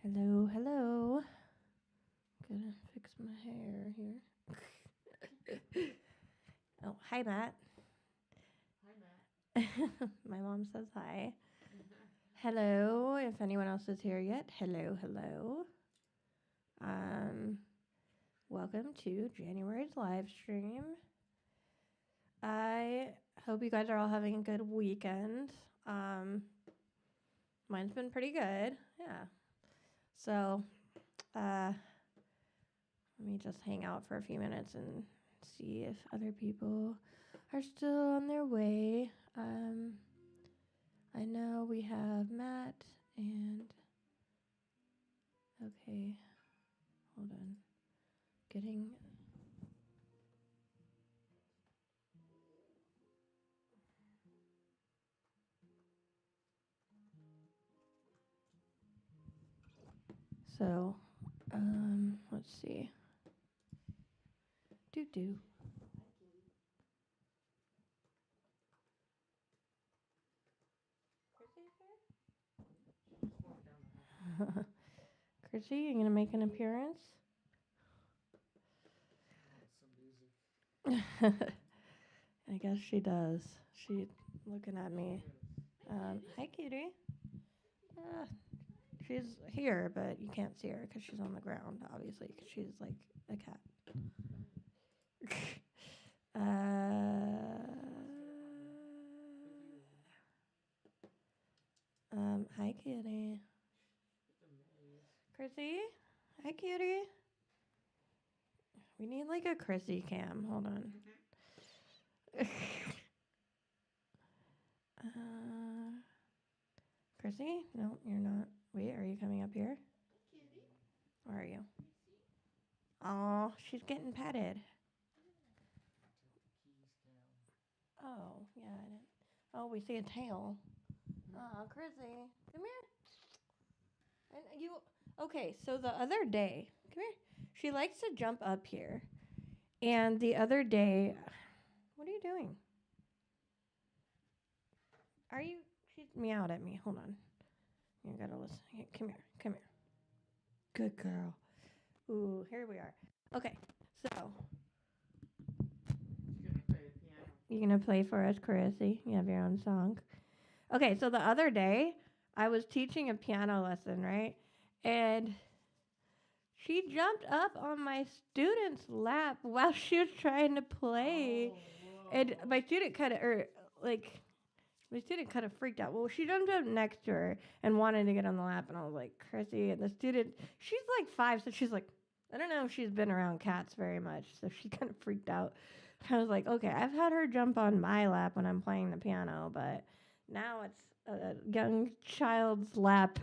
Hello, hello. Gonna fix my hair here. Oh, hi, Matt. Hi, Matt. My mom says hi. Hello, if anyone else is here yet. Hello, hello. Um, welcome to January's live stream. I hope you guys are all having a good weekend. Mine's been pretty good. Yeah. So, let me just hang out for a few minutes and see if other people are still on their way. I know we have Matt and okay, hold on. Getting so let's see. Do. Chrissy, you gonna make an appearance? Some music. I guess she does. She's looking at me. Hi, cutie. She's here, but you can't see her because she's on the ground, obviously, because she's like a cat. Hi, kitty. Chrissy? Hi, cutie. We need like a Chrissy cam. Hold on. Chrissy? No, you're not. Wait, are you coming up here? Where are you? Oh, she's getting petted. Oh, yeah, I didn't. Oh, we see a tail. Oh, Chrissy. Come here. And you. Okay, so the other day, come here. She likes to jump up here. And the other day, what are you doing? Are you? She's meowed at me. Hold on. You gotta listen. Here, come here. Come here. Good girl. Ooh, here we are. Okay, so She's gonna play the piano. you gonna play for us, Chrissy? You have your own song. Okay, so the other day I was teaching a piano lesson, right? And she jumped up on my student's lap while she was trying to play. Oh, And my student kind of, my student kind of freaked out. Well, she jumped up next to her and wanted to get on the lap, and I was like, Chrissy. And the student, she's like 5, so she's like, I don't know if she's been around cats very much, so she kind of freaked out. I was like, okay, I've had her jump on my lap when I'm playing the piano, but now it's a young child's lap.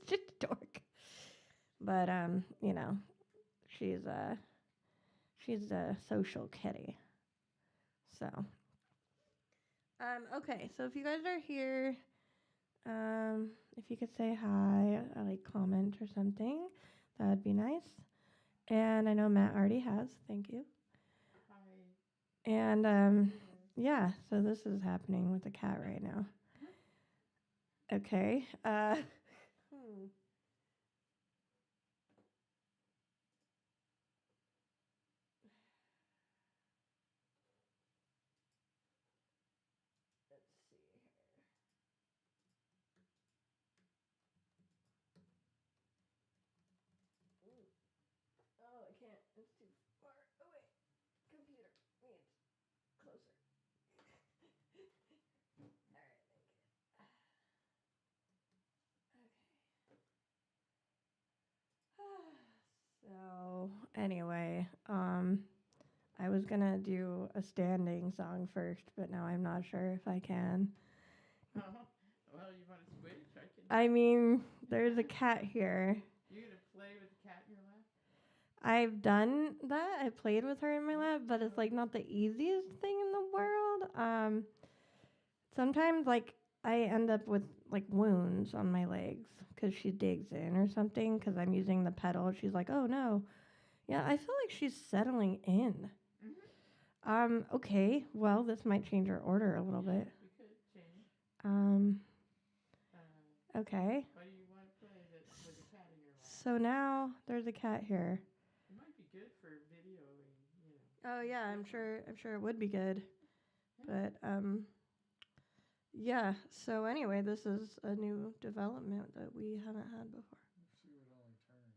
Just a dork. But she's a social kitty. So okay, so if you guys are here, if you could say hi, or like comment or something, that would be nice. And I know Matt already has. Thank you. hi. And yeah, so this is happening with the cat right now. Okay. Let's see here. Ooh. Oh, I can't. It's too far away. Computer needs closer. All right, thank you. Okay. So anyway, I was gonna do a standing song first, but now I'm not sure if I can. Oh, well, you want to switch? I can. I mean, there's a cat here. You're gonna play with the cat in your lap? I've done that. I played with her in my lap, but it's like not the easiest thing in the world. Sometimes like I end up with like wounds on my legs because she digs in or something because I'm using the pedal. She's like, oh no. Yeah, I feel like she's settling in. Okay. Well, this might change our order a little bit. We could change. Um, Uh, okay. what do you want to play with the cat? So now there's a cat here. It might be good for videoing, Oh yeah, I'm sure it would be good. But yeah, so anyway, this is a new development that we haven't had before. She would only turn.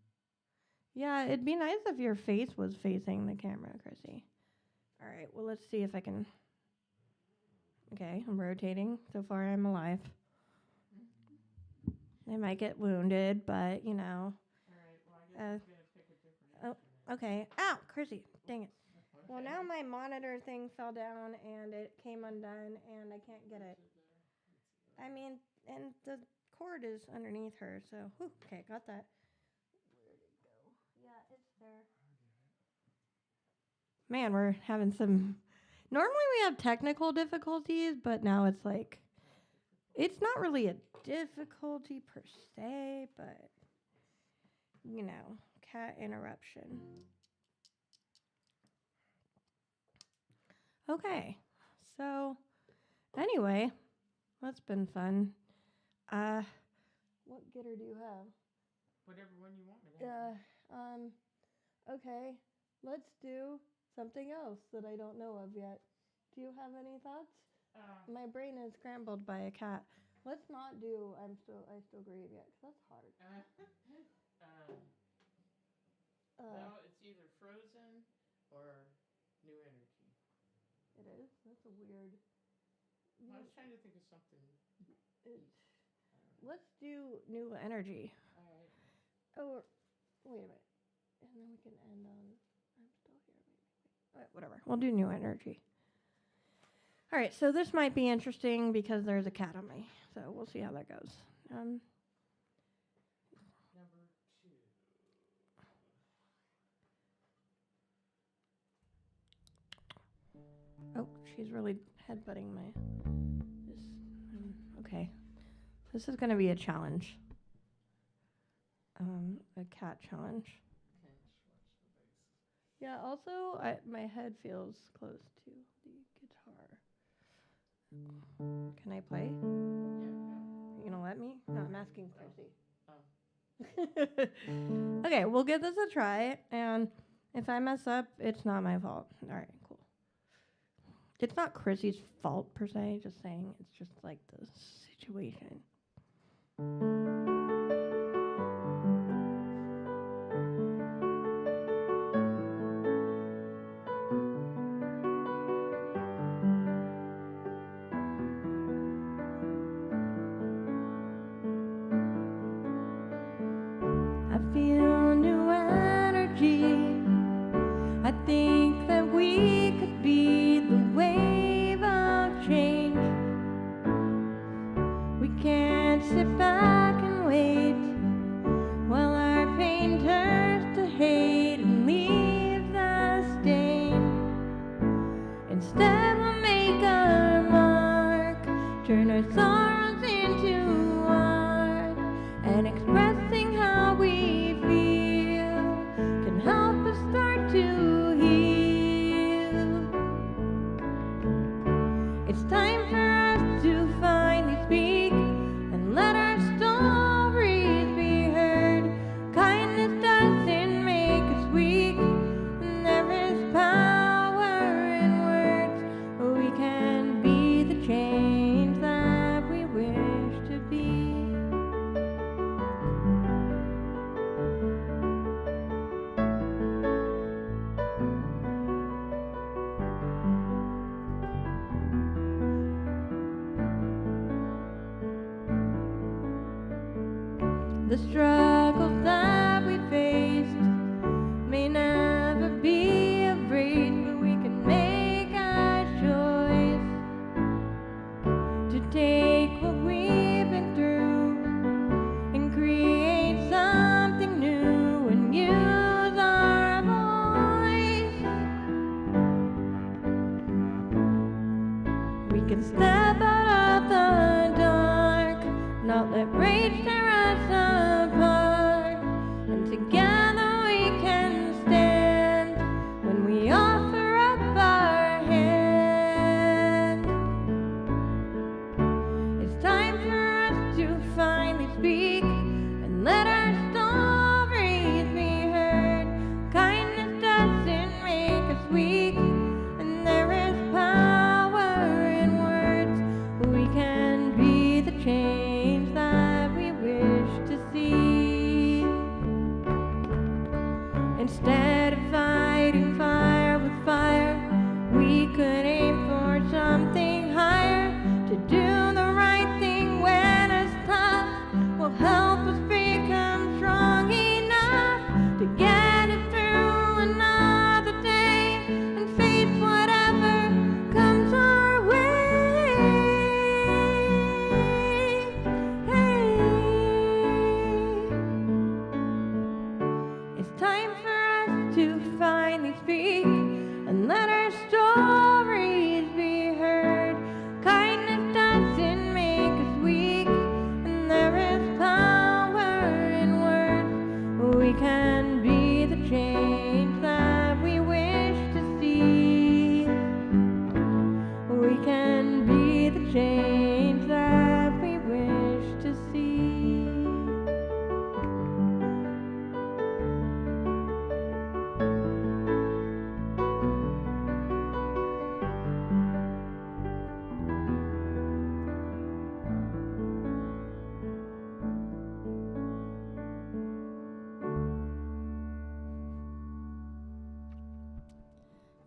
Yeah, it'd be nice if your face was facing the camera, Chrissy. All right, well, let's see if I can. Okay, I'm rotating. So far, I'm alive. I might get wounded, but, you know. All right, well, I guess I'm going to pick a different instrument. Okay. Ow, Chrissy, dang it. Okay. Well, now my monitor thing fell down, and it came undone, and I can't get it. I mean, and the cord is underneath her, so, whew, okay, got that. Where'd it go? Yeah, it's there. Man, we're having some. Normally we have technical difficulties, but now it's like, it's not really a difficulty per se, but, you know, cat interruption. Okay, so anyway, that's been fun. What getter do you have? Whatever one you want me to have. Okay, let's do something else that I don't know of yet. Do you have any thoughts? My brain is scrambled by a cat. Let's not do I still grieve yet, 'cause that's hard. Well, it's either Frozen or New Energy. It is? That's a weird. I was trying to think of something. Let's do New Energy. All right. Oh, wait a minute. And then we can end on I'm still here. Maybe. All right, whatever. We'll do New Energy. All right, so this might be interesting because there's a cat on me. So we'll see how that goes. Number 2. Oh, she's really headbutting my. Okay, this is gonna be a challenge. A cat challenge. Yeah. Also, my head feels close to the guitar. Can I play? Yeah. Are you gonna let me? No, I'm asking Chrissy. Oh. Okay, we'll give this a try, and if I mess up, it's not my fault. All right, cool. It's not Chrissy's fault per se, just saying it's just like the situation. I feel new energy. I think that we could be the wave of change. We can't sit back and wait while our pain turns to hate and leaves a stain. Instead, we'll make our mark, turn our sorrows into art, and expressing how we feel can help us start to heal. It's time for us to finally speak and let our stories be heard. Kindness doesn't make us weak, and there is power in words. We can be the change that we wish to be. The struggles that we faced may never be erased, but we can make our choice to take what we've been through and create something new and use our voice. We can step out of the dark, not let rage tear us apart, and together we can stand when we offer up our hand. It's time for us to finally speak and let our stories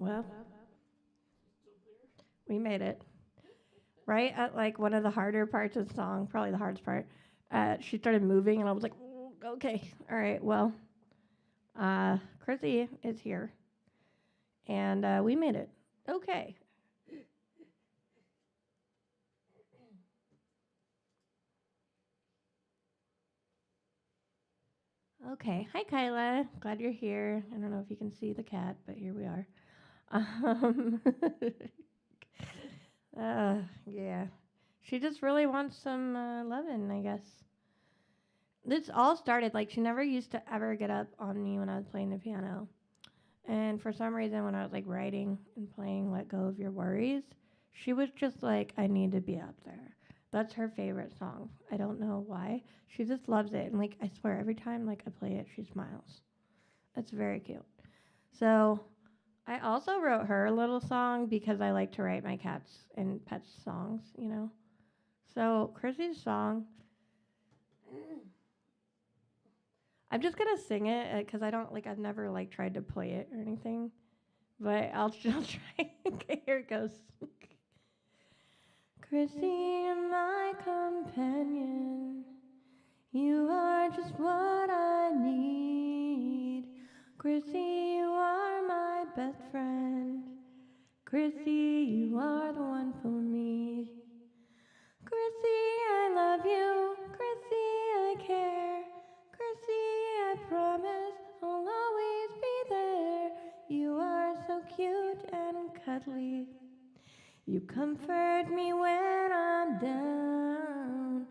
Well, we made it. Right at like one of the harder parts of the song, probably the hardest part, she started moving, and I was like, okay, all right, well, Chrissy is here, and we made it. Okay. Okay. Hi, Kyla. Glad you're here. I don't know if you can see the cat, but here we are. Um, yeah. She just really wants some loving, I guess. This all started, like, she never used to ever get up on me when I was playing the piano. And for some reason, when I was, like, writing and playing Let Go of Your Worries, she was just like, I need to be up there. That's her favorite song. I don't know why. She just loves it. And, like, I swear, every time, like, I play it, she smiles. It's very cute. So I also wrote her a little song because I like to write my cats and pets songs, you know. So Chrissy's song, I'm just gonna sing it because I don't like. I've never like tried to play it or anything, but I'll try. Okay, here it goes. Chrissy, my companion, you are just what I need. Chrissy, you are my best friend. Chrissy, you are the one for me. Chrissy, I love you. Chrissy, I care. Chrissy, I promise I'll always be there. You are so cute and cuddly. You comfort me when I'm down.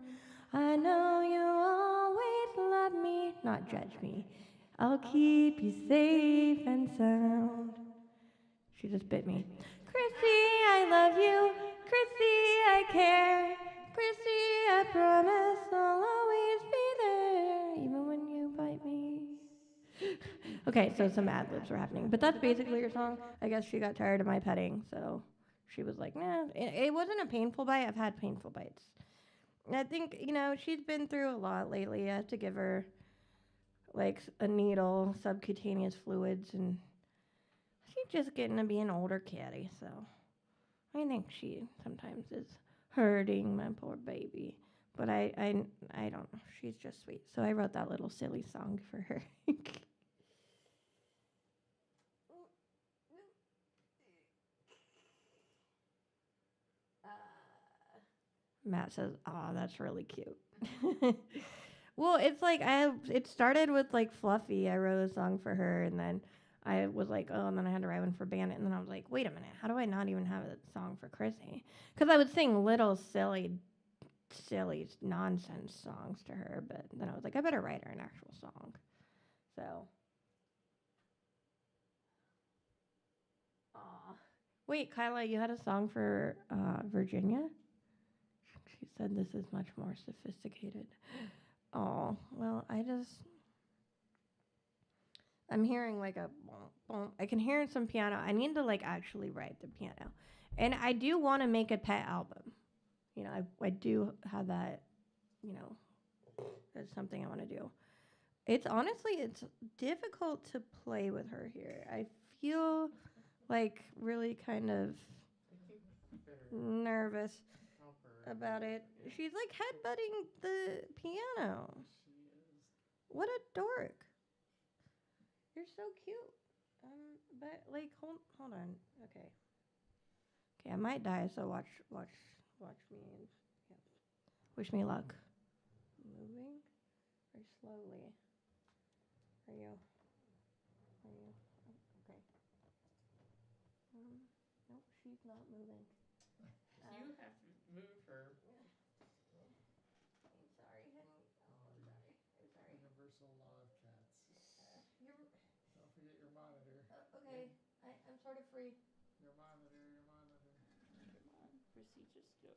I know you always love me, not judge me. I'll keep you safe and sound. She just bit me. Chrissy, I love you. Chrissy, I care. Chrissy, I promise I'll always be there, even when you bite me. Okay, so some ad libs were happening, but that's basically her song. I guess she got tired of my petting, so she was like, nah. It wasn't a painful bite. I've had painful bites. And I think, you know, she's been through a lot lately. I had to give her, like, a needle, subcutaneous fluids, and she's just getting to be an older kitty, so I think she sometimes is hurting my poor baby. But I don't know. She's just sweet. So I wrote that little silly song for her. Matt says, "Aw, that's really cute." Well, it's like it started with like Fluffy. I wrote a song for her, and then I was like, oh, and then I had to write one for Bandit, and then I was like, wait a minute, how do I not even have a song for Chrissy? Because I would sing little silly nonsense songs to her, but then I was like, I better write her an actual song. So, aw. Wait, Kyla, you had a song for Virginia? She said this is much more sophisticated. Oh, well, I'm hearing like a bonk, bonk. I can hear some piano. I need to like actually write the piano. And I do want to make a pet album. You know, I do have that, you know, that's something I want to do. It's honestly, it's difficult to play with her here. I feel like really kind of nervous about it. She's like headbutting the piano. What a dork. You're so cute. But like, hold on. Okay. Okay, I might die. So watch me. And, yeah. Wish me luck. Moving or slowly? Are you? Oh, okay. Nope, she's not moving. You have to move her. I'm sorry, honey. Oh, sorry. I'm sorry. Universal law of cats. You're Don't forget your monitor. okay. I'm sort of free. Your monitor, your monitor. Come on, Chrissy, just go.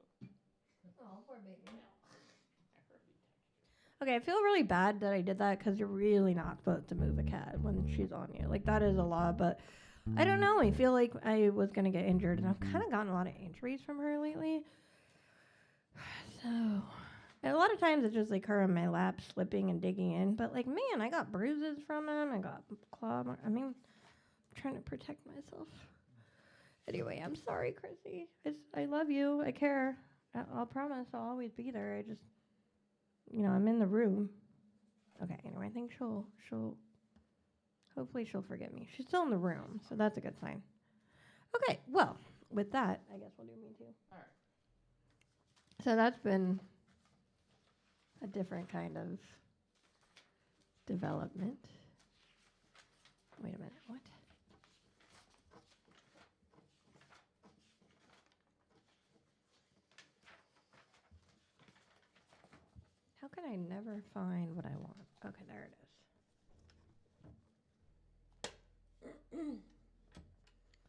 Oh, poor baby. I already touched her. Okay, I feel really bad that I did that because you're really not supposed to move a cat when she's on you. Like, that is a law, but I don't know. I feel like I was going to get injured, and I've kind of gotten a lot of injuries from her lately. So, and a lot of times it's just like her in my lap slipping and digging in. But, like, man, I got bruises from them. I got claw marks. I mean, I'm trying to protect myself. Anyway, I'm sorry, Chrissy. I love you. I care. I'll promise I'll always be there. I just, I'm in the room. Okay, anyway, I think hopefully she'll forgive me. She's still in the room, so that's a good sign. Okay, well, with that, I guess we'll do Me Too. All right. So that's been a different kind of development. Wait a minute, what? How can I never find what I want? Okay, there it is.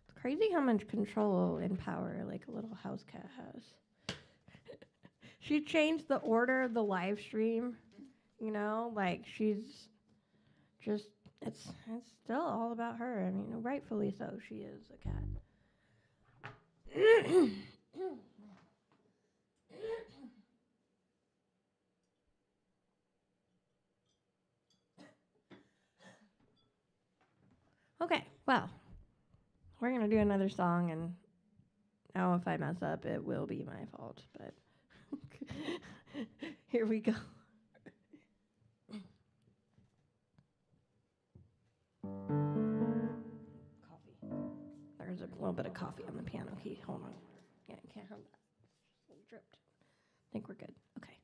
It's crazy how much control and power like a little house cat has. She changed the order of the live stream, like she's just it's still all about her. I mean, rightfully so. She is a cat. Okay, well, we're going to do another song, and now if I mess up, it will be my fault, but here we go. Coffee. There's a little bit of coffee on the piano key. Hold on. Yeah, I can't have that. It's a little dripped. I think we're good. Okay.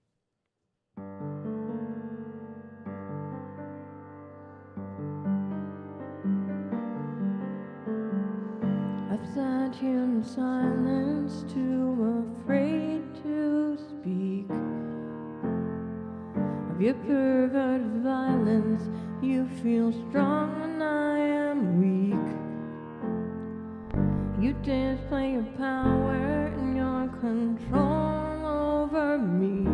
I've sat here in silence, too afraid to speak of your perverted violence. You feel strong when I am weak. You display your power and your control over me.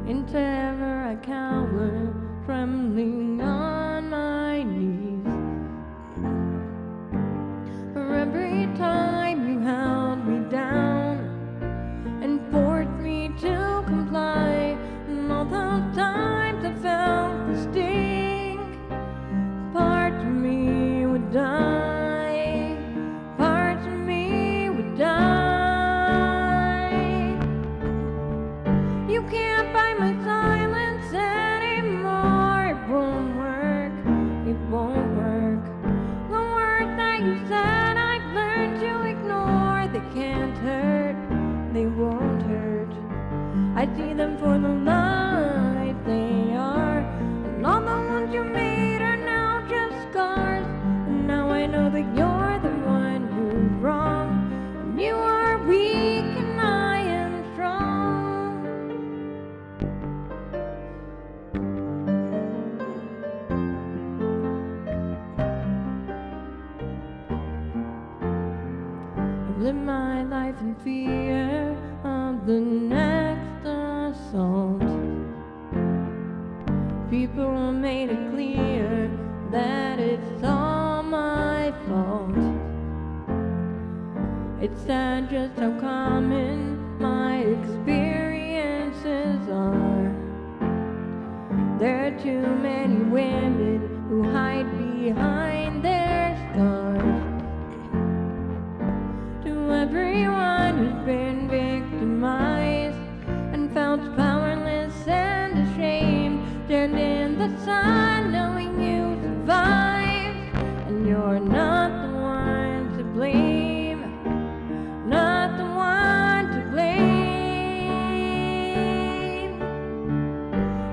In terror I cower, trembling on my knees. For every time you held me down and forced me to comply, and all those times I felt the sting, parts of me would die, parts of me would die. You can't buy my silence anymore. It won't work, it won't work. The words that you said I've learned to ignore. They can't hurt, they won't hurt. I see them for the lies they are, and all the ones you made are now just scars. And now I know that you're the one who's wrong, and you are weak and I am strong. I've lived my life in fear of the next assault. People made it clear that it's all my fault. It's sad just how common my experiences are. There are too many women who hide behind their scars. To everyone who's been victimized and felt powerless and ashamed, stand in the sun knowing you survived, and you're not the one to blame, not the one to blame.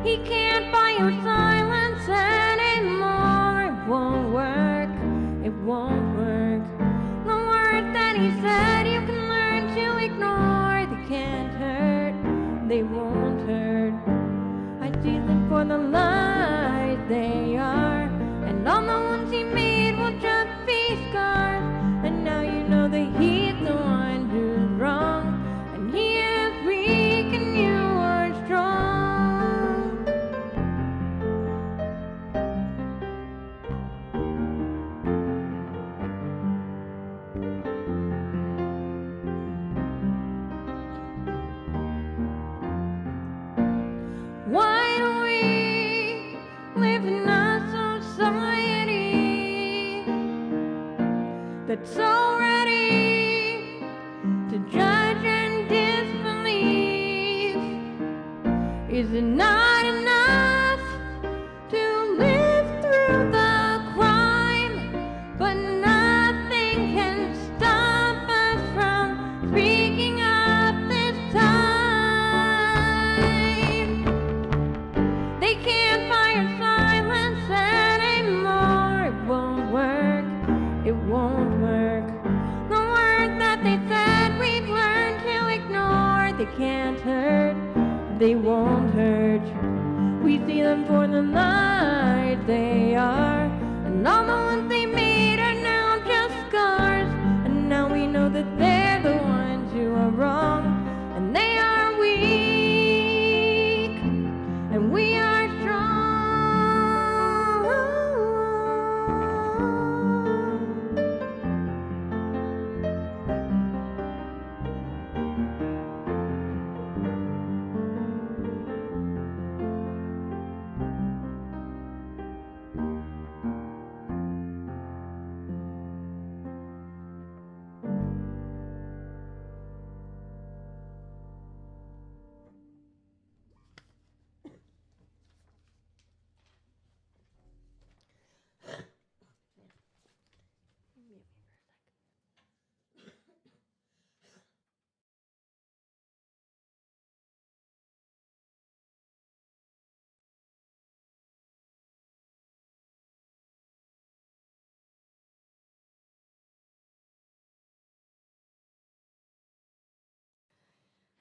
He can't buy your silence anymore. It won't work, it won't work. The words that he said you can learn to ignore. They can't hurt, they won't hurt. I see them for the lies they are, and all the ones he made will just be scars. And now you know that he's the one who's wrong, and he is weak and you are strong. Why do we that's so ready to judge and disbelieve? Is it not enough to live through the crime, but nothing can stop us from speaking up this time? They can't fire silence anymore. It won't work. It won't work. The words that they said we've learned to ignore. They can't hurt. They won't hurt. We see them for the lies they are, and all the ones they made are now just scars. And now we know that they're the ones who are wrong, and they are weak, and we are strong.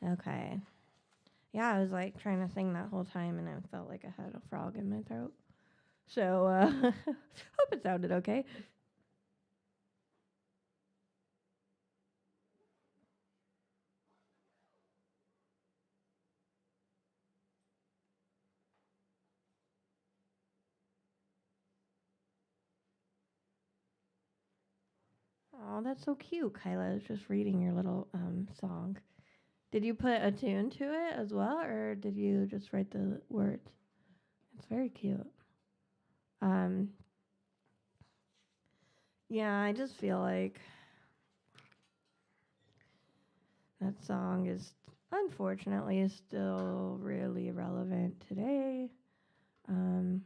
Okay. Yeah, I was like trying to sing that whole time, and I felt like I had a frog in my throat. So, hope it sounded okay. Oh, that's so cute, Kyla. I was just reading your little song. Did you put a tune to it as well, or did you just write the words? It's very cute. Um, yeah, I just feel like that song is unfortunately still really relevant today. I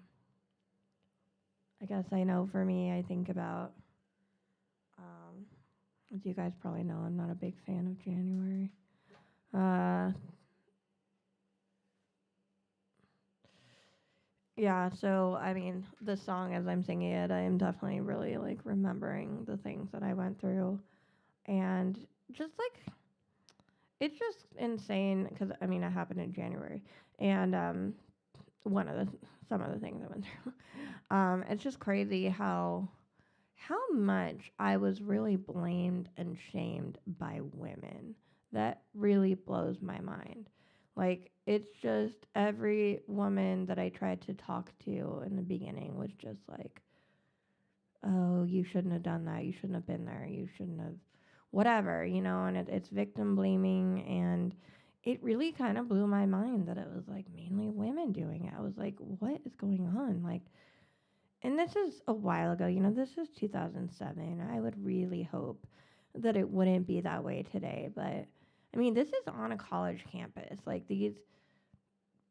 guess I know for me, I think about, as you guys probably know, I'm not a big fan of January. Yeah, so I mean, the song as I'm singing it, I am definitely really like remembering the things that I went through, and just like it's just insane because I mean, it happened in January, and one of the some of the things I went through, it's just crazy how much I was really blamed and shamed by women. That really blows my mind. Like, it's just every woman that I tried to talk to in the beginning was just like, oh, you shouldn't have done that. You shouldn't have been there. You shouldn't have, whatever, and it's victim blaming. And it really kind of blew my mind that it was like mainly women doing it. I was like, what is going on? Like, and this is a while ago, this is 2007. I would really hope that it wouldn't be that way today. But I mean, this is on a college campus. Like, these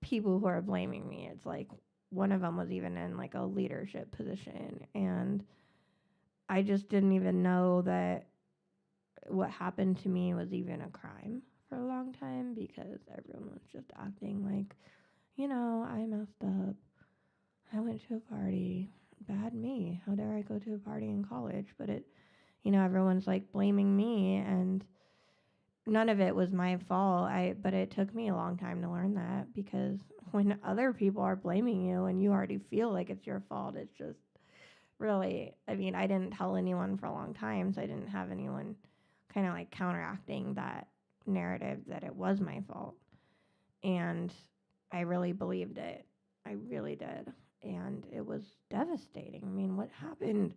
people who are blaming me, it's like one of them was even in like a leadership position. And I just didn't even know that what happened to me was even a crime for a long time because everyone was just acting like, I messed up. I went to a party. Bad me. How dare I go to a party in college? But everyone's like blaming me, and none of it was my fault. But it took me a long time to learn that, because when other people are blaming you and you already feel like it's your fault, it's just really, I mean, I didn't tell anyone for a long time, so I didn't have anyone kind of like counteracting that narrative that it was my fault. And I really believed it. I really did. And it was devastating. I mean, what happened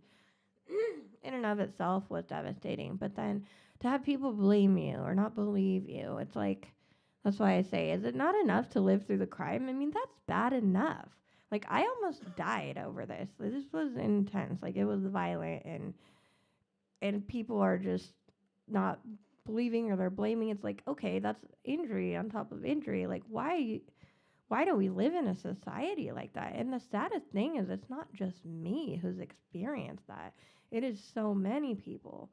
in and of itself was devastating. But then to have people blame you or not believe you, it's like, that's why I say, is it not enough to live through the crime? I mean, that's bad enough. Like, I almost died over this. This was intense. Like, it was violent, and and people are just not believing or they're blaming. It's like, okay, that's injury on top of injury. Like, why do we live in a society like that? And the saddest thing is it's not just me who's experienced that. It is so many people.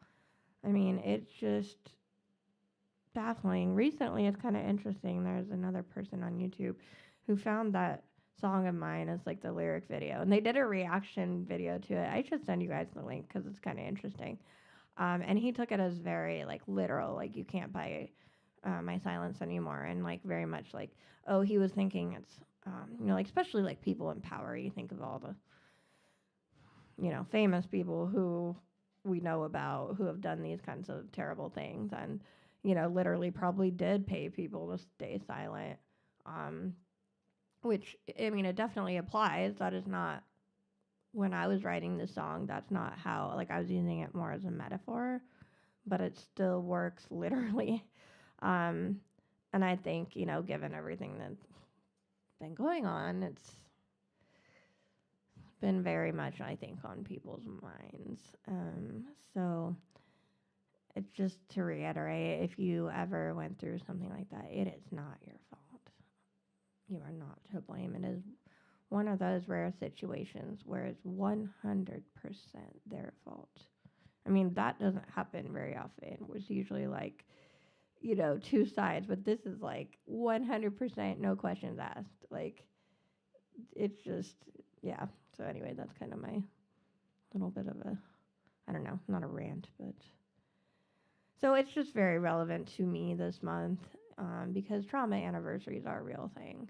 I mean, it's just baffling. Recently, it's kind of interesting. There's another person on YouTube who found that song of mine as like the lyric video, and they did a reaction video to it. I should send you guys the link because it's kind of interesting. And he took it as very like literal, like you can't buy my silence anymore, and like very much like, oh, he was thinking it's like especially like people in power. You think of all the famous people who we know about who have done these kinds of terrible things, and literally probably did pay people to stay silent. Which I mean, it definitely applies. That is not when I was writing this song. That's not how, like, I was using it more as a metaphor, but it still works literally. Um, and I think, given everything that's been going on, it's been very much, I think, on people's minds. So it's just to reiterate, if you ever went through something like that, it is not your fault. You are not to blame. It is one of those rare situations where it's 100% their fault. I mean, that doesn't happen very often. It's usually like, two sides, but this is like 100% no questions asked. Like, it's just, yeah. So anyway, that's kind of my little bit of a, I don't know, not a rant, but. So it's just very relevant to me this month because trauma anniversaries are a real thing.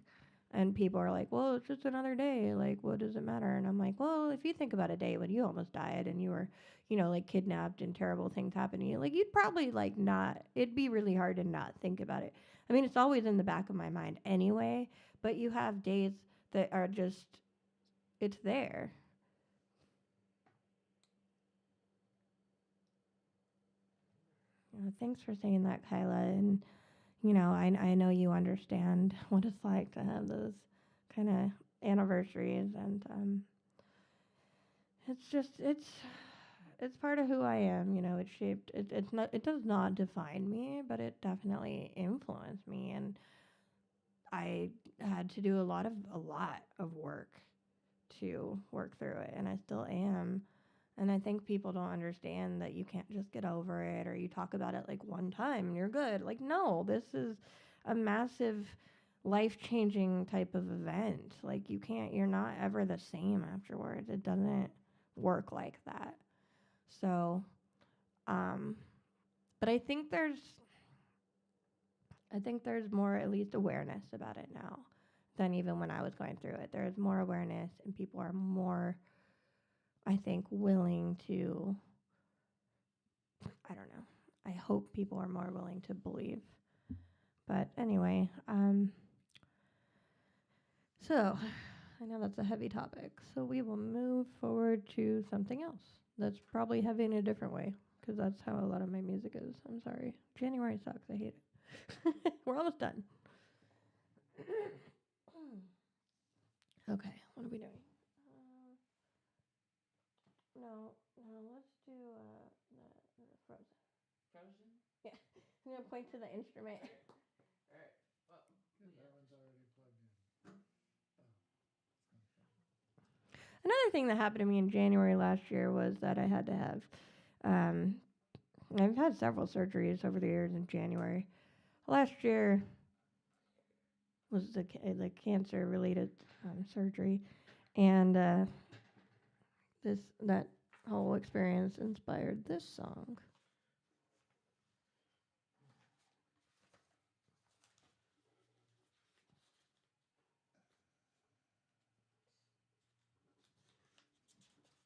And people are like, well, it's just another day. Like, what does it matter? And I'm like, well, if you think about a day when you almost died and you were, like kidnapped and terrible things happened to you, like you'd probably like not, it'd be really hard to not think about it. I mean, it's always in the back of my mind anyway, but you have days that are just, it's there. Thanks for saying that, Kyla. And I know you understand what it's like to have those kind of anniversaries, and it's part of who I am. It shaped it does not define me, but it definitely influenced me, and I had to do a lot of work to work through it, and I still am. And I think people don't understand that you can't just get over it or you talk about it like one time and you're good. Like, no, this is a massive life-changing type of event. Like, you're not ever the same afterwards. It doesn't work like that. So, but I think there's more, at least, awareness about it now than even when I was going through it. There's more awareness and people are more, I think, willing to, I don't know. I hope people are more willing to believe. But anyway, so I know that's a heavy topic. So we will move forward to something else that's probably heavy in a different way, because that's how a lot of my music is. I'm sorry. January sucks. I hate it. We're almost done. Okay, what are we doing? No, let's do the Frozen. Frozen? Yeah, I'm gonna point to the instrument. All right. Well, That one's already plugged in. Oh, Another thing that happened to me in January last year was that I had to have, I've had several surgeries over the years in January. Last year was the cancer related surgery, and that whole experience inspired this song.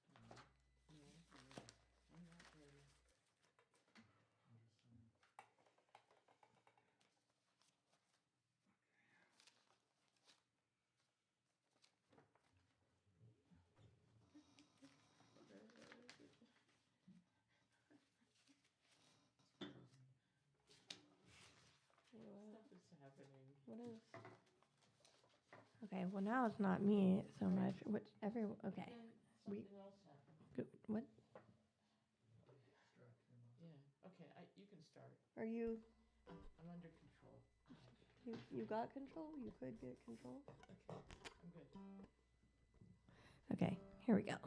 I'm not ready. Stuff is happening. What is? Okay, well now it's not me so much. Okay. Then something else happened. What? Okay, you can start. Are you? I'm under control. You got control? You could get control. Okay, I'm good. Okay, here we go.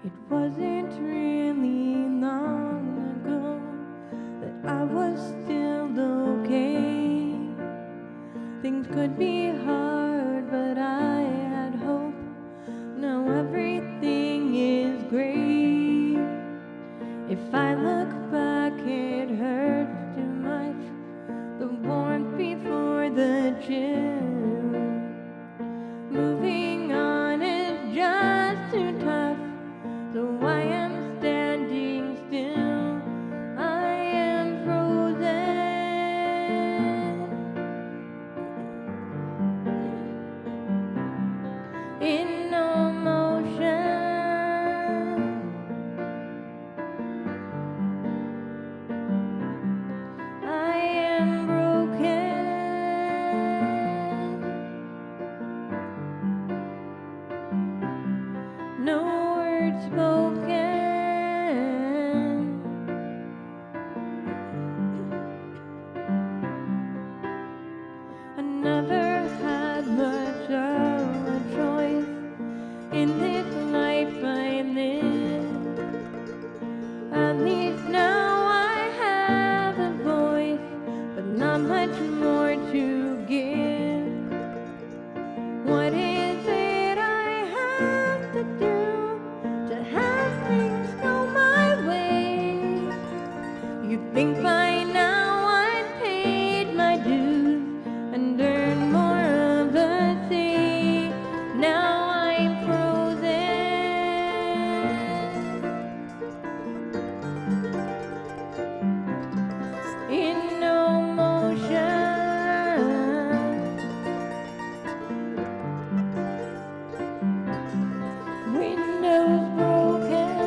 It wasn't really long ago that I was still okay. Things could be hard, but I had hope. Now everything is great. If I look back, it hurts too much. The warmth before the chill. Moving on is just too tough. So I am standing still. I am frozen in no motion. I am broken. No words spoken. I never had much of a choice in this life I live. At least now I have a voice, but not much more to give. What is it I have to do to have things go my way? You'd think by now I'd paid my dues and earned more of a say. Now I'm frozen in no motion. Windows broken.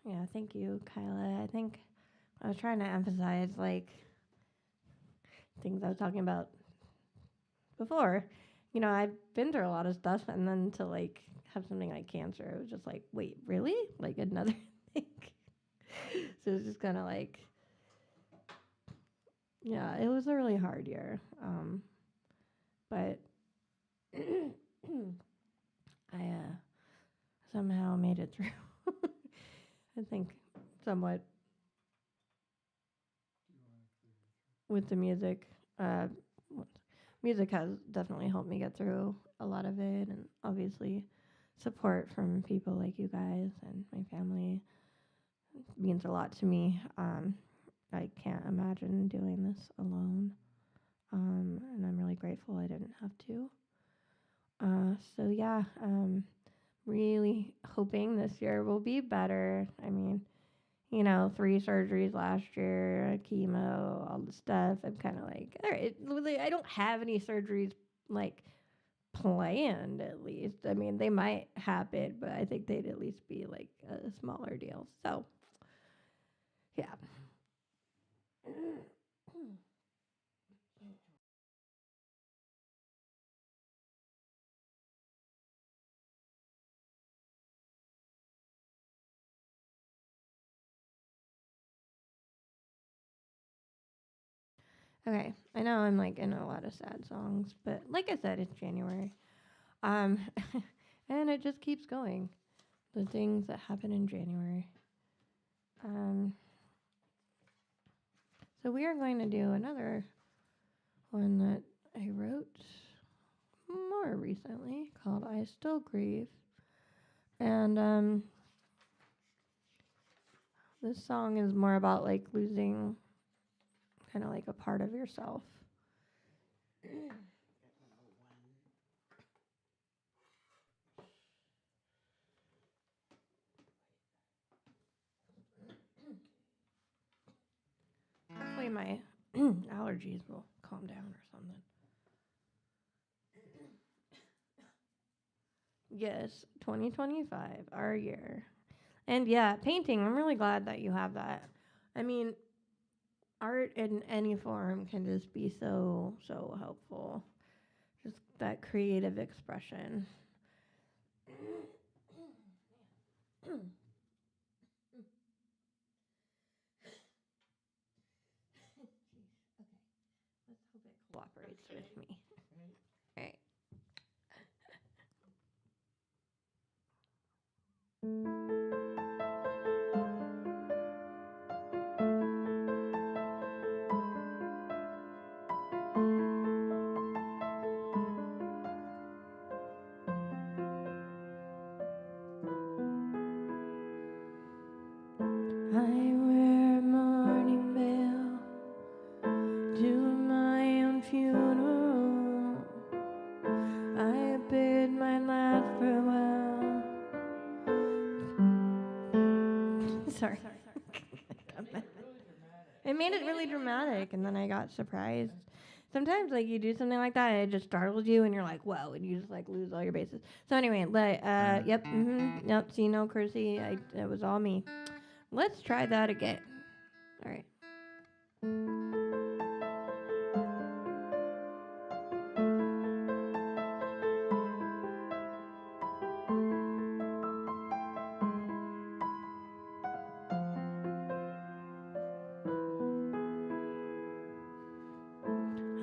Yeah, thank you, Kyla. I think I was trying to emphasize like things I was talking about before. You know, I've been through a lot of stuff, and then to like have something like cancer, it was just like, wait, really? Like another thing. So it's just kind of like, yeah, it was a really hard year. But I somehow made it through. I think somewhat with the music. Uh, w- Music has definitely helped me get through a lot of it, and obviously support from people like you guys and my family means a lot to me. I can't imagine doing this alone, and I'm really grateful I didn't have to. So yeah, really hoping this year will be better. I mean, you know, 3 surgeries last year, chemo, all the stuff. I'm kind of like, all right, I don't have any surgeries like planned at least. I mean, they might happen, but I think they'd at least be like a smaller deal. So, yeah. Okay, I know I'm like in a lot of sad songs, but like I said, it's January. Um, and it just keeps going. The things that happen in January. Um, so we are going to do another one that I wrote more recently called I Still Grieve. And this song is more about like losing kind of like a part of yourself. Hopefully my allergies will calm down or something. Yes, 2025, our year. And yeah, painting, I'm really glad that you have that. I mean, art in any form can just be so, so helpful. Just that creative expression. Jeez, okay. Let's hope it cooperates with me. All right. I wear mourning veil to my own funeral. I bid my last farewell. Sorry. It made it really dramatic, and then I got surprised. Sometimes, like, you do something like that, and it just startles you, and you're like, whoa, and you just, like, lose all your bases. So anyway, yep, see, no, Chrissy, it was all me. Let's try that again. All right.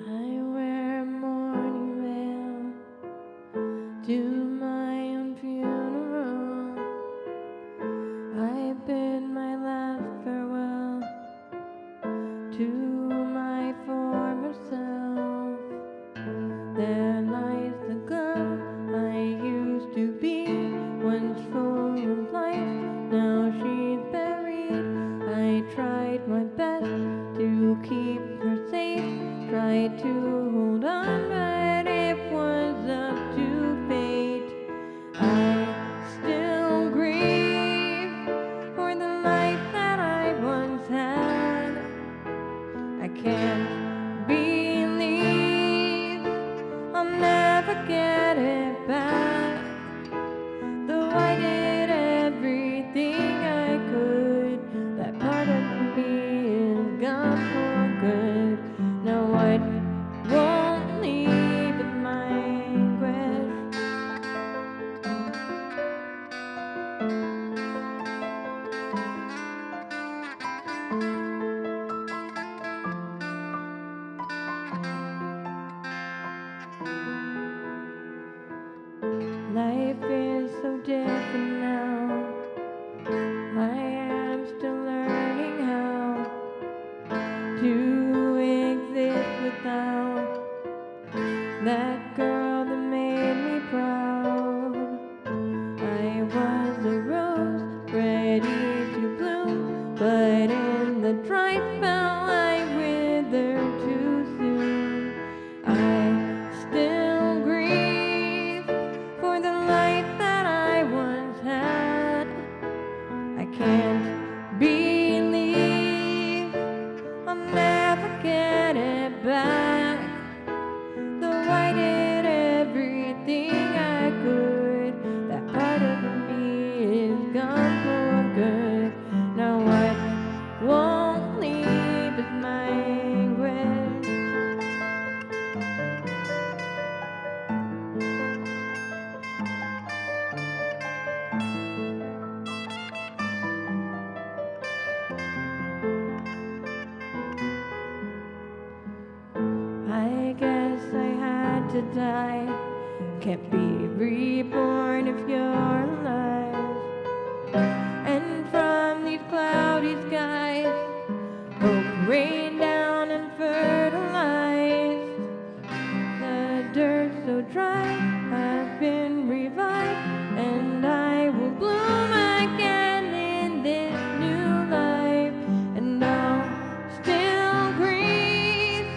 I wear mourning veil to my own funeral. I bid my last farewell to can't believe I'll never get it back. Though I did everything I could, that part of me is gone for good. Now what won't leave is my regret. I guess I had to die. Can't be reborn if you're alive. And from these cloudy skies, hope rain down and fertilize. The dirt so dry, I've been revived, and I will bloom again in this new life. And I'll still grieve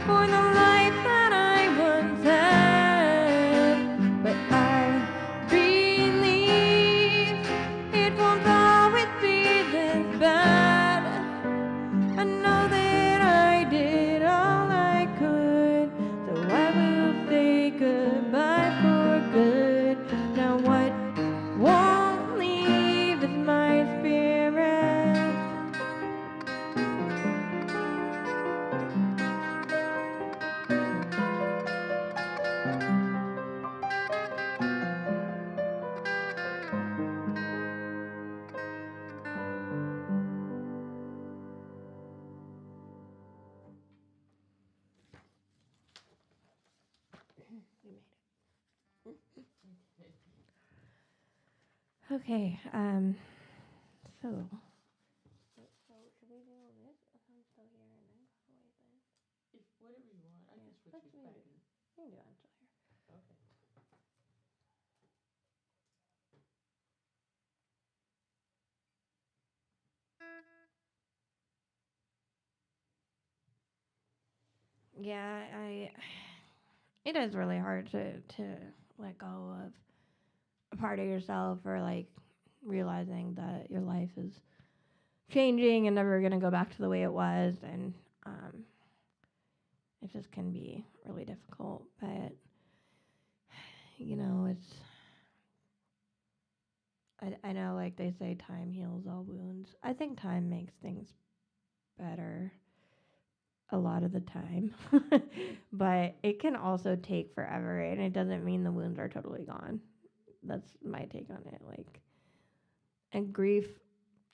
for the life that I once had, but I believe it won't always be this bad. I know that I did all I could, so I will say goodbye for good. Now what won't leave is my spirit. Okay, so should we do all this? I'm still here and then go away then. If whatever you want, I can switch let's you do back. it. You can do it, I'm still here. Okay. Yeah, it is really hard to let go of a part of yourself, or like realizing that your life is changing and never gonna go back to the way it was, and it just can be really difficult. But you know, I know, like they say, time heals all wounds. I think time makes things better a lot of the time, but it can also take forever, and it doesn't mean the wounds are totally gone. That's my take on it. Like, and grief,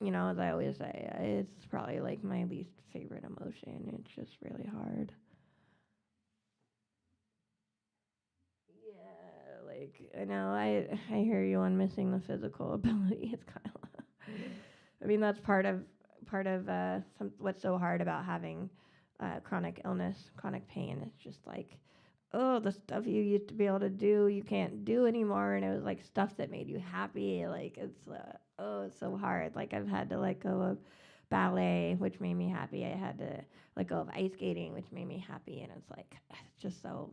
you know, as I always say, it's probably like my least favorite emotion. It's just really hard. Yeah, like I know I hear you on missing the physical ability. It's kind of, I mean, that's part of what's so hard about having chronic illness, chronic pain. It's just like, oh, the stuff you used to be able to do, you can't do anymore. And it was like stuff that made you happy. Like it's, oh, it's so hard. Like I've had to let go of ballet, which made me happy. I had to let go of ice skating, which made me happy. And it's like, it's just so,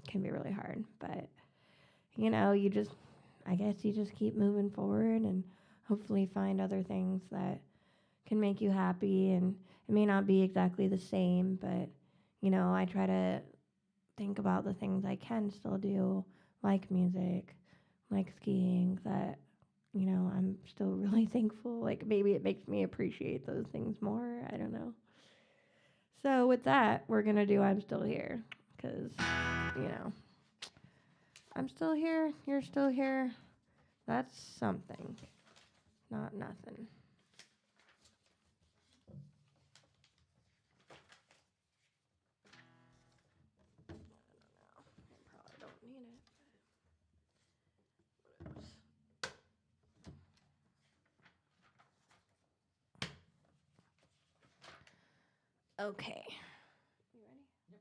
can be really hard. But, you know, I guess you just keep moving forward and hopefully find other things that can make you happy. And it may not be exactly the same, but, you know, I try to think about the things I can still do, like music, like skiing, that, you know, I'm still really thankful. Like maybe it makes me appreciate those things more. I don't know. So with that, we're going to do I'm Still Here, because, you know, I'm still here, you're still here. That's something, not nothing. I don't need it. Okay. You ready? Yep.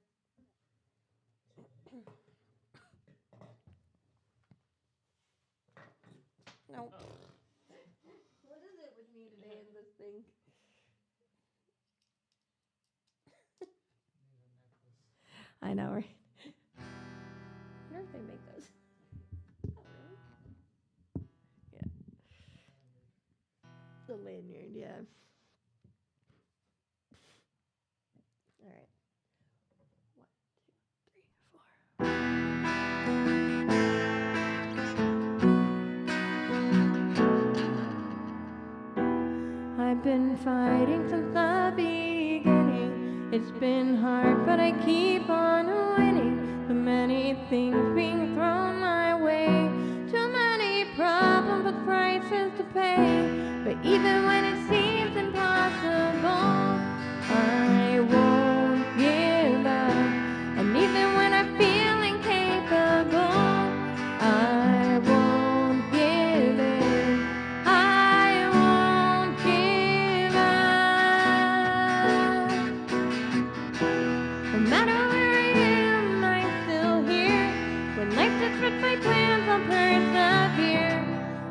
Nope. Oh. What is it with me today in this thing? I know, right? I wonder if they make those. Oh, really? Yeah. The lanyard, yeah. All right. 1, 2, 3, 4. I've been fighting since the beginning. It's been hard, but I keep on winning. Too many things being thrown my way. Too many problems with prices to pay. But even when it seems impossible, I won't give up. And even when I feel incapable, I won't give in. I won't give up. No matter where I am, I'm still here. When life disrupts my plans, I'll persevere.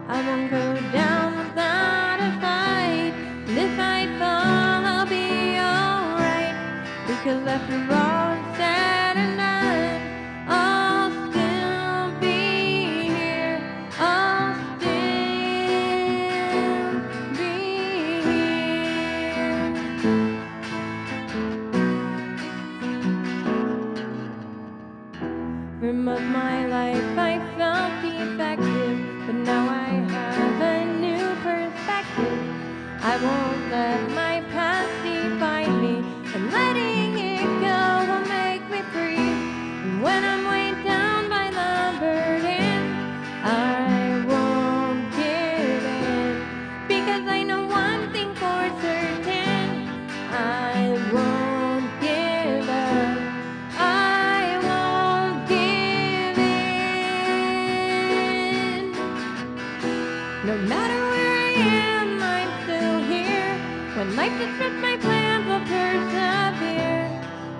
I won't go down without a fight. And if I fall, I'll be alright. Because after all is said and done, I'll still be here. I'll still be here. For most of my life I felt defective, but now I have a new perspective. I won't let my past define me, and letting it go will make me free. And when I'm weighed down by the burden, I won't give in. Because I know one thing for certain, I won't give up. I won't give in. No matter where I am, I'm still here. When life disrupts my plans, I'll persevere.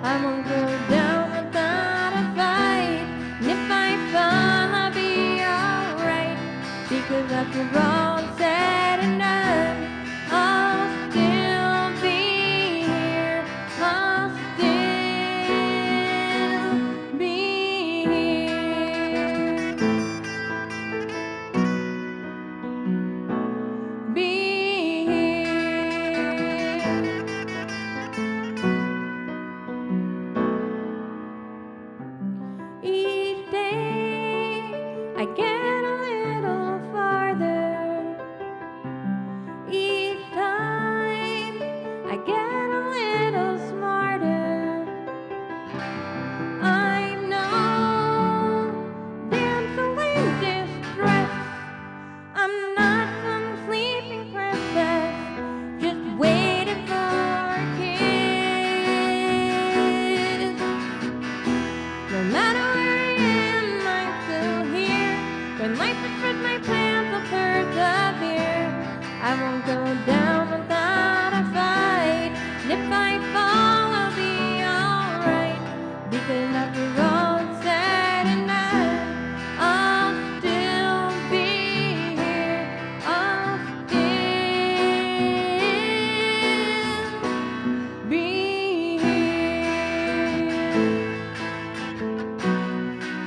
I won't go down without a fight. And if I fall, I'll be alright. Because after all is said and done, I'll still be here. I'll still be here. Be here. Each day I get a little farther. Each time I get a little smarter. I'm no damsel in distress. I'm not some sleeping princess, just waiting for a kiss. No matter where I am, I'm still here. When life disrupts my plans, I'll persevere. I won't go down without a fight. And if I fall, I'll be alright. Because after all is said and done, I'll still be here. I'll still be here.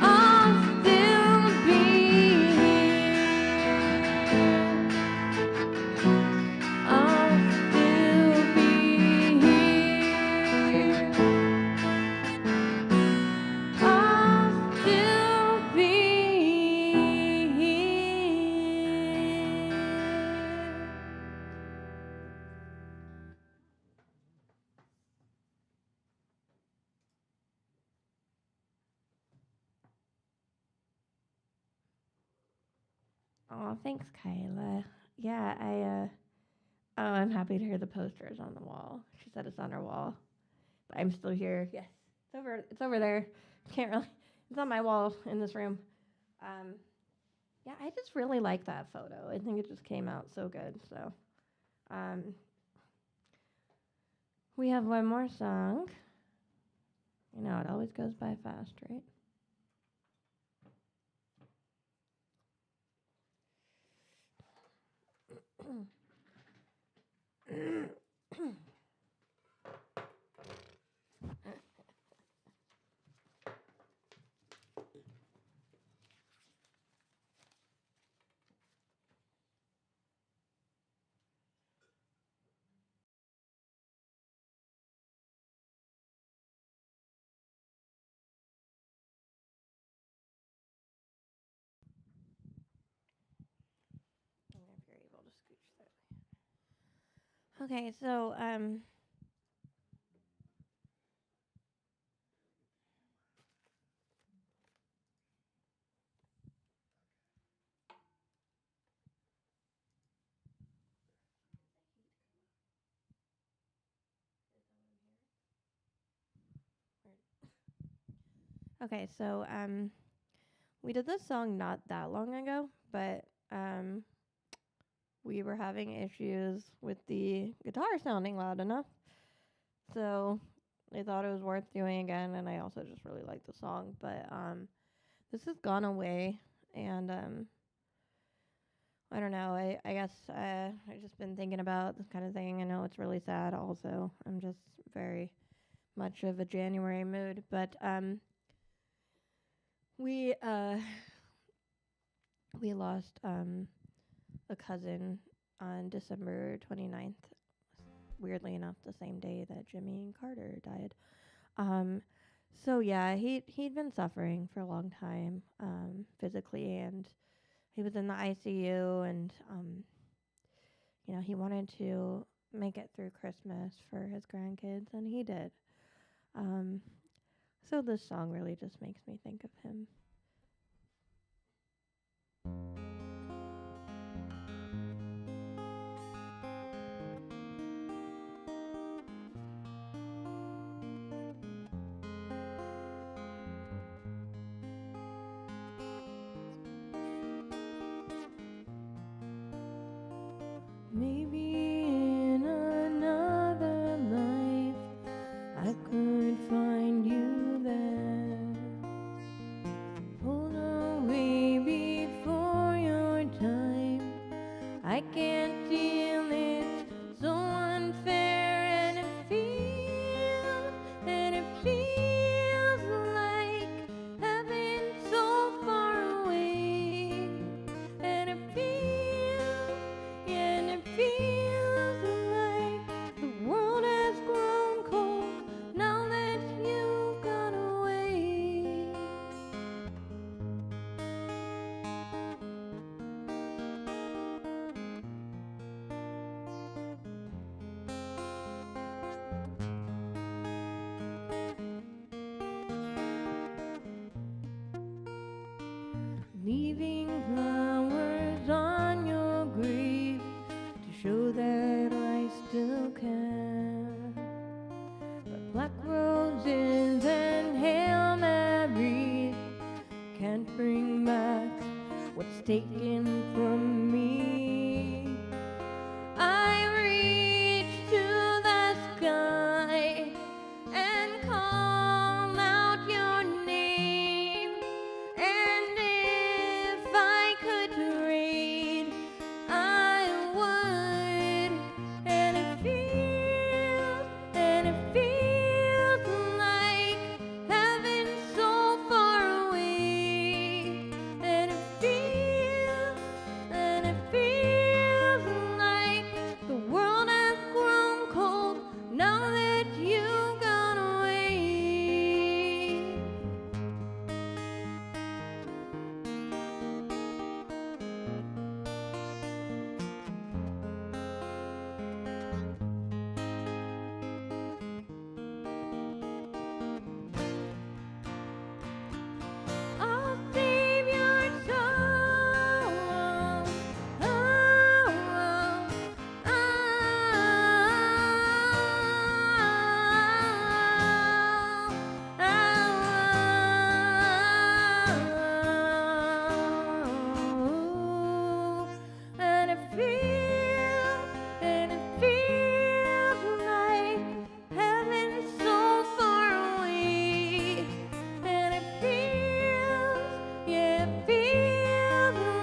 I'll still be here. I'll still be here. I'll still be Oh, thanks, Kyla. Yeah, I'm happy to hear the posters on the wall. She said it's on her wall. But I'm still here. Yes. It's over there. Can't really it's on my wall in this room. Yeah, I just really like that photo. I think it just came out so good. So we have one more song. You know, it always goes by fast, right? Okay, so we did this song not that long ago, but we were having issues with the guitar sounding loud enough. So I thought it was worth doing again, and I also just really like the song. But this has gone away, and I don't know. I guess I've just been thinking about this kind of thing. I know it's really sad. Also, I'm just very much of a January mood. But we we lost a cousin on December 29th. Weirdly enough, the same day that Jimmy and Carter died. Um, so yeah, he'd been suffering for a long time, physically, and he was in the ICU, and he wanted to make it through Christmas for his grandkids, and he did. Um, so this song really just makes me think of him. Maybe in another life I could find you there. Pulled away before your time. I can't deal it, so unfair, and it feels like heaven so far away, and it feels, yeah, and it feels like the world has grown cold now that you've gone away. Leaving flowers on your grave to show that I still care. But black roses and Hail Marys can't bring back what's taken from me. I reach to the sky and call out your name, and if I could trade, I would. And it feels like heaven so far away, and it feels like the world has grown cold now that you've gone away. I'll save your soul. And it feels like heaven so far away. And it feels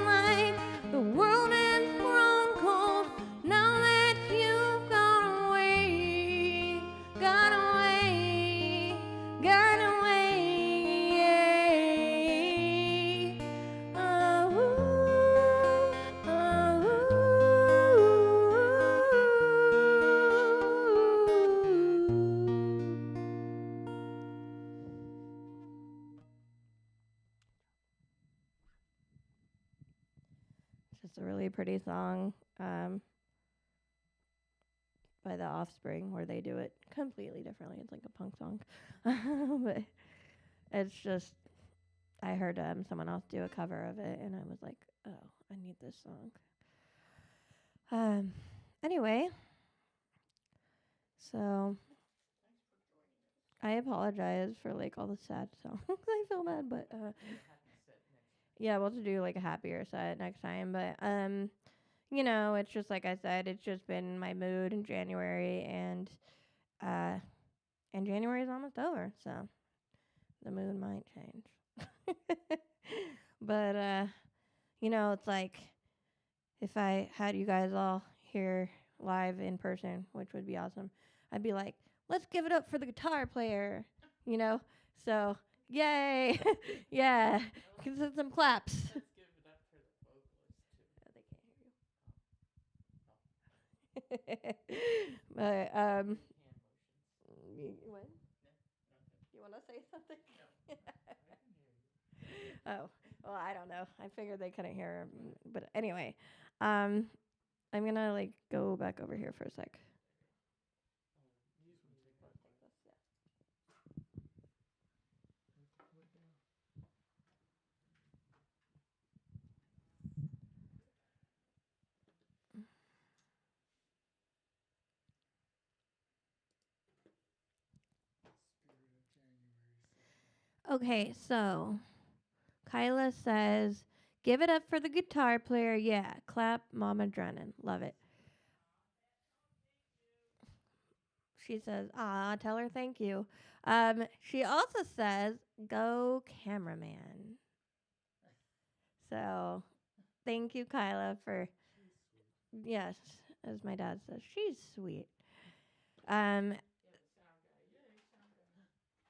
like the world has grown cold now that you've gone away, gone away, gone away. Oh, It's just a really pretty song. by the Offspring, where they do it completely differently. It's like a punk song, but it's just I heard someone else do a cover of it, and I was like, oh, I need this song. Anyway, so I apologize for like all the sad songs. I feel bad, but yeah, we'll have to do like a happier set next time. But you know, it's just like I said, it's just been my mood in January, and January is almost over, so the mood might change. But you know, it's like if I had you guys all here live in person, which would be awesome, I'd be like, let's give it up for the guitar player, you know? So, yay! Yeah, some claps. Let's give it up for the vocalist too. Oh, they can't hear you. But, Hand motions. what? Nothing. You want to say something? No. I can hear you. Oh, well, I don't know. I figured they couldn't hear. But anyway, I'm gonna like go back over here for a sec. These will take my place. Okay, so Kyla says, "Give it up for the guitar player." Yeah, clap, Mama Drennan. Love it. She says, "Ah, tell her thank you." She also says, "Go cameraman." So, thank you, Kyla, for yes, as my dad says, she's sweet. Um,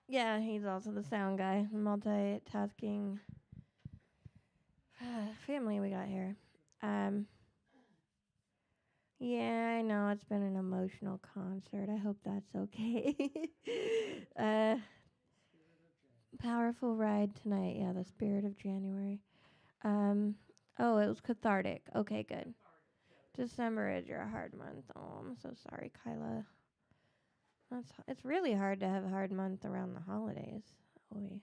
yeah, he's also the sound guy, multitasking family we got here. Yeah, I know it's been an emotional concert. I hope that's okay. Powerful ride tonight. Yeah, the spirit of January. Oh, it was cathartic. Okay, good. December is your hard month. Oh, I'm so sorry, Kyla. It's really hard to have a hard month around the holidays. Oy.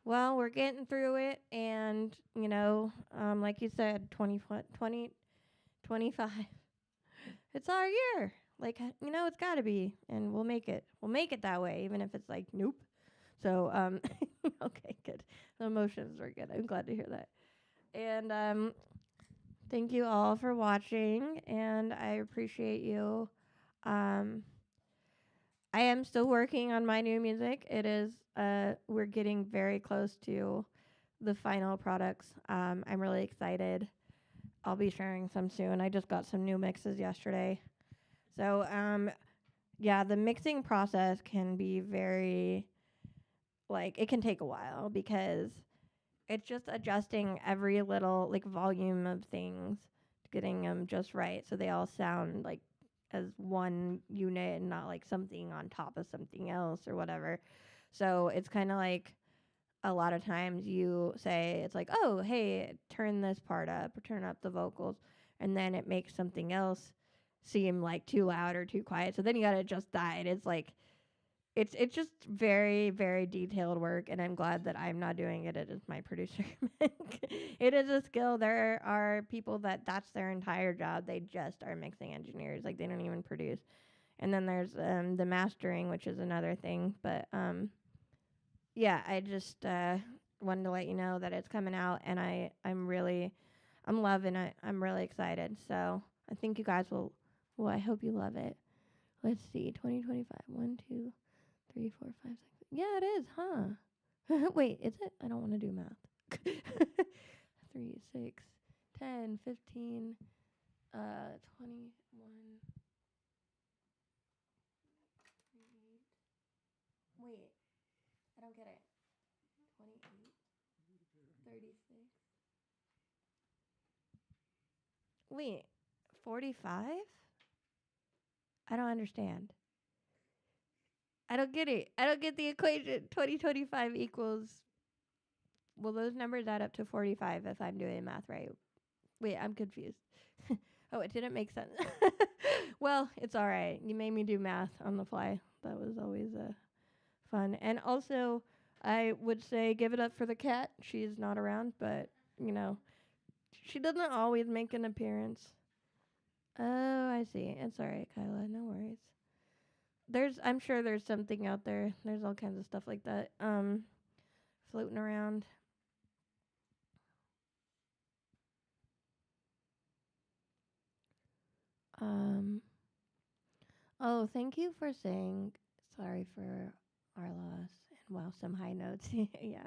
Well, we're getting through it, and you know, like you said, 20, 25. It's our year. Like you know, it's got to be, and we'll make it. We'll make it that way, even if it's like nope. So okay, good. The emotions are good. I'm glad to hear that. And thank you all for watching, and I appreciate you. I am still working on my new music. It is we're getting very close to the final products. I'm really excited. I'll be sharing some soon. I just got some new mixes yesterday. So yeah, the mixing process can be very like it can take a while because it's just adjusting every little like volume of things, getting them just right so they all sound like as one unit and not like something on top of something else or whatever. So it's kind of like a lot of times you say it's like, oh, hey, turn this part up or turn up the vocals, and then it makes something else seem like too loud or too quiet. So then you got to adjust that. And it's like it's just very, very detailed work, and I'm glad that I'm not doing it. It is my producer. It is a skill. There are people that's their entire job. They just are mixing engineers. Like, they don't even produce. And then there's the mastering, which is another thing. But, yeah, I just wanted to let you know that it's coming out, and I'm loving it. I'm really excited. So I think you guys will, well, I hope you love it. Let's see, 2025, 1, 2, 3, 4, 5, 6. Yeah, it is, huh? Wait, is it? I don't want to do math. 3, 6, 10, 15, 21. Wait, I don't get it. 28, 36. Wait, 45? I don't understand. I don't get it. I don't get the equation. 2025 equals. Will those numbers add up to 45 if I'm doing math right? Wait, I'm confused. Oh, it didn't make sense. Well, it's all right. You made me do math on the fly. That was always fun. And also, I would say give it up for the cat. She's not around, but, you know, she doesn't always make an appearance. Oh, I see. It's all right, Kyla. No worries. I'm sure there's something out there. There's all kinds of stuff like that floating around. Oh, thank you for saying sorry for our loss. And wow, some high notes. Yeah.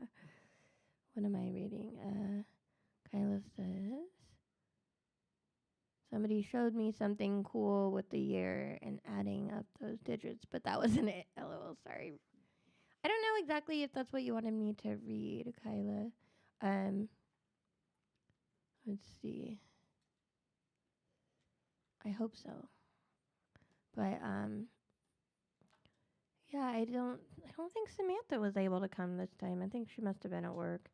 What am I reading? Kyla says somebody showed me something cool with the year and adding up those digits, but that wasn't it. LOL, sorry. I don't know exactly if that's what you wanted me to read, Kyla. Let's see. I hope so. But yeah, I don't think Samantha was able to come this time. I think she must have been at work.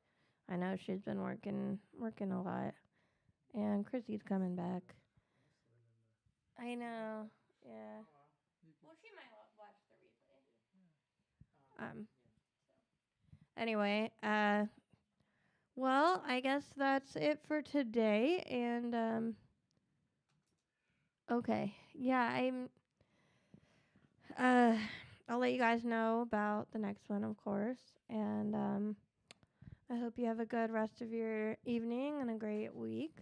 I know she's been working a lot. And Chrissy's coming back. I know. Yeah. Well, she might watch the replay. Anyway, well, I guess that's it for today. And okay, yeah, I'll let you guys know about the next one, of course. And I hope you have a good rest of your evening and a great week.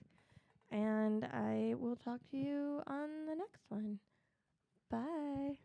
And I will talk to you on the next one. Bye.